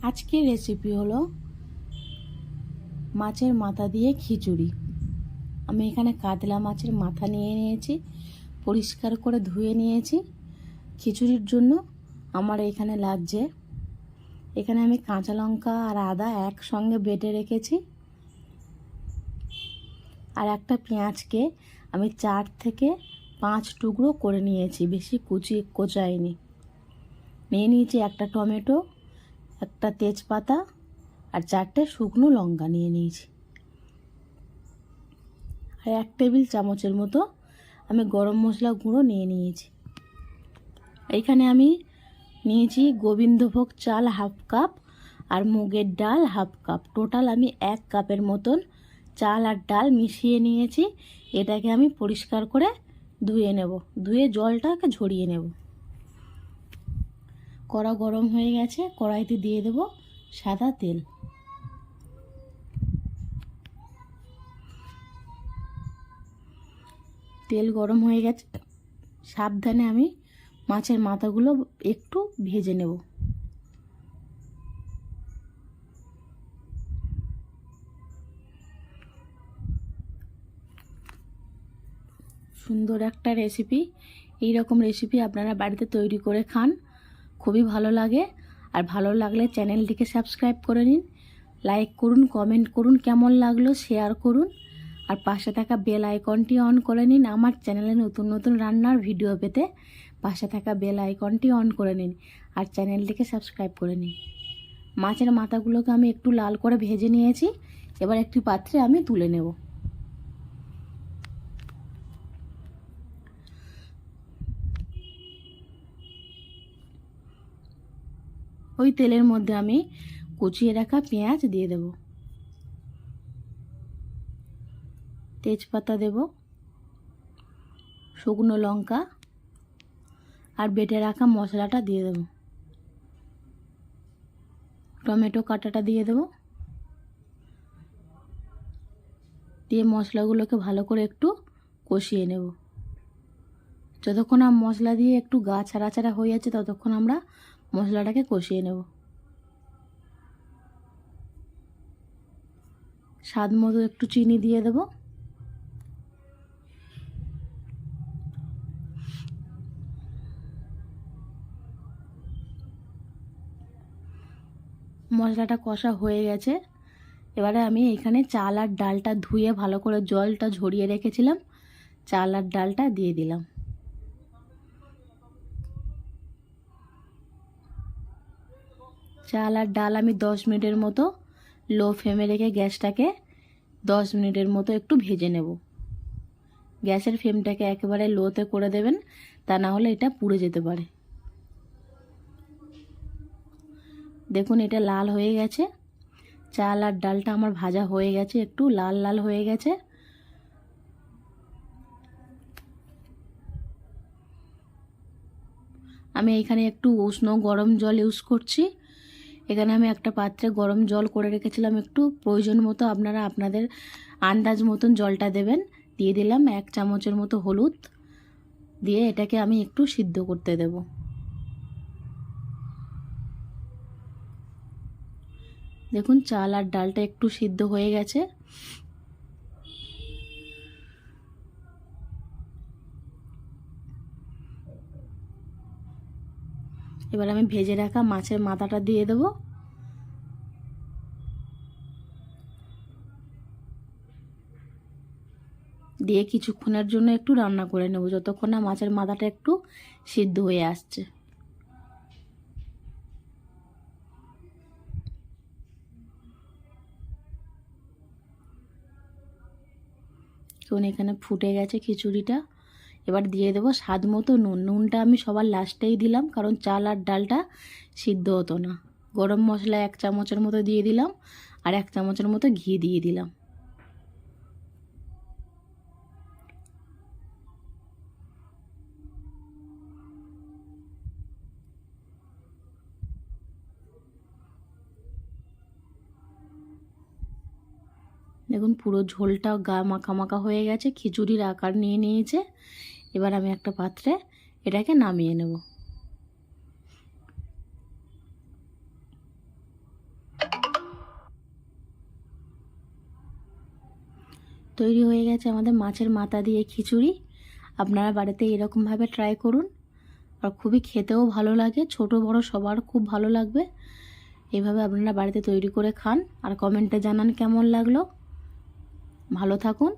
আজকের রেসিপি হলো মাছের মাথা দিয়ে খিচুড়ি। আমি এখানে কাতলা মাছের মাথা নিয়ে নিয়েছি, পরিষ্কার করে ধুয়ে নিয়েছি। খিচুড়ির জন্য আমার এখানে লাগছে, এখানে আমি কাঁচা লঙ্কা আর আদা একসঙ্গে বেটে রেখেছি, আর একটা পেঁয়াজকে আমি 4 থেকে 5 টুকরো করে নিয়েছি, বেশি কোচাইনি। নিয়ে নিয়েছি একটা টমেটো, একটা তেজপাতা আর 4টে শুকনো লঙ্কা নিয়ে নিয়েছি। আর 1 টেবিল চামচের মতো আমি গরম মশলা গুঁড়ো নিয়ে নিয়েছি। এইখানে আমি নিয়েছি গোবিন্দভোগ চাল 1/2 কাপ আর মুগের ডাল 1/2 কাপ। টোটাল আমি 1 কাপের মতন চাল আর ডাল মিশিয়ে নিয়েছি। এটাকে আমি পরিষ্কার করে ধুয়ে নেব, ধুয়ে জলটাকে ঝরিয়ে নেব। কড়া গরম হয়ে গেছে, কড়াইতে দিয়ে দেব সাদা তেল। তেল গরম হয়ে গেছে, সাবধানে আমি মাছের মাথাগুলো একটু ভেজে নেব। সুন্দর একটা রেসিপি, এই রকম রেসিপি আপনারা বাড়িতে তৈরি করে খান, খুবই ভালো লাগে। আর ভালো লাগলে চ্যানেলটিকে সাবস্ক্রাইব করে নিন, লাইক করুন, কমেন্ট করুন, কেমন লাগলো শেয়ার করুন। আর পাশে থাকা বেল আইকনটি অন করে নিন, আমার চ্যানেলে নতুন নতুন রান্নার ভিডিও পেতে পাশে থাকা বেল আইকনটি অন করে নিন আর চ্যানেলটিকে সাবস্ক্রাইব করে নিন। মাছের মাথাগুলোকে আমি একটু লাল করে ভেজে নিয়েছি, এবার একটি পাত্রে আমি তুলে নেব। ওই তেলের মধ্যে আমি কুচিয়ে রাখা পেঁয়াজ দিয়ে দেব, তেজপাতা দেব, শুকনো লঙ্কা আর বেটে রাখা মশলাটা দিয়ে দেব, টমেটো কাটাটা দিয়ে দেব, দিয়ে মশলাগুলোকে ভালো করে একটু কষিয়ে নেব। যতক্ষণ মশলা দিয়ে একটু গা ছাড়া ছাড়া হয়ে যাচ্ছে ততক্ষণ আমরা মশলাটাকে কষিয়ে নেব। স্বাদ মতো একটু চিনি দিয়ে দেব। মশলাটা কষা হয়ে গেছে, এবারে আমি এখানে চাল আর ডালটা ধুয়ে ভালো করে জলটা ঝরিয়ে রেখেছিলাম, চাল আর ডালটা দিয়ে দিলাম। চাল আর ডাল আমি 10 মিনিটের মতো লো ফ্লেমে রেখে গ্যাসটাকে 10 মিনিটের মতো একটু ভেজে নেব। গ্যাসের ফ্লেমটাকে একেবারে লোতে করে দেবেন, তা না হলে এটা পুড়ে যেতে পারে। দেখুন এটা লাল হয়ে গেছে, চাল আর ডালটা আমার ভাজা হয়ে গেছে, একটু লাল লাল হয়ে গেছে। আমি এখানে একটু উষ্ণ গরম জল ইউজ করছি। এখানে আমি একটা পাত্রে গরম জল করে রেখেছিলাম, একটু প্রয়োজন মতো আপনারা আপনাদের আন্দাজ মতন জলটা দেবেন। দিয়ে দিলাম 1 চামচের মতো হলুদ, দিয়ে এটাকে আমি একটু সিদ্ধ করতে দেব। দেখুন চাল আর ডালটা একটু সিদ্ধ হয়ে গেছে। এবার আমি ভেজে রাখা মাছের মাথাটা দিয়ে দেব। দিয়ে কিছুক্ষণের জন্য একটু রান্না করে নেব, যতক্ষণ না মাছের মাথাটা একটু সিদ্ধ হয়ে আসছে। দেখুন এখানে ফুটে গেছে খিচুড়িটা। এবার দিয়ে দেবো স্বাদ মতো নুন। নুনটা আমি সবার লাস্টেই দিলাম, কারণ চাল আর ডালটা সিদ্ধ হতো না। গরম মশলা 1 চামচের মতো দিয়ে দিলাম, আর 1 চামচের মতো ঘি দিয়ে দিলাম। দেখুন পুরো ঝোলটা গা মাখা মাখা হয়ে গেছে, খিচুড়ির আকার নিয়ে নিয়েছে। এবার আমি একটা পাত্রে এটাকে নামিয়ে নেব। তৈরি হয়ে গেছে আমাদের মাছের মাথা দিয়ে খিচুড়ি। আপনারা বাড়িতে এরকমভাবে ট্রাই করুন, আর খুবই খেতেও ভালো লাগে, ছোট বড় সবার খুব ভালো লাগবে। এইভাবে আপনারা বাড়িতে তৈরি করে খান আর কমেন্টে জানান কেমন লাগলো। ভালো থাকুন।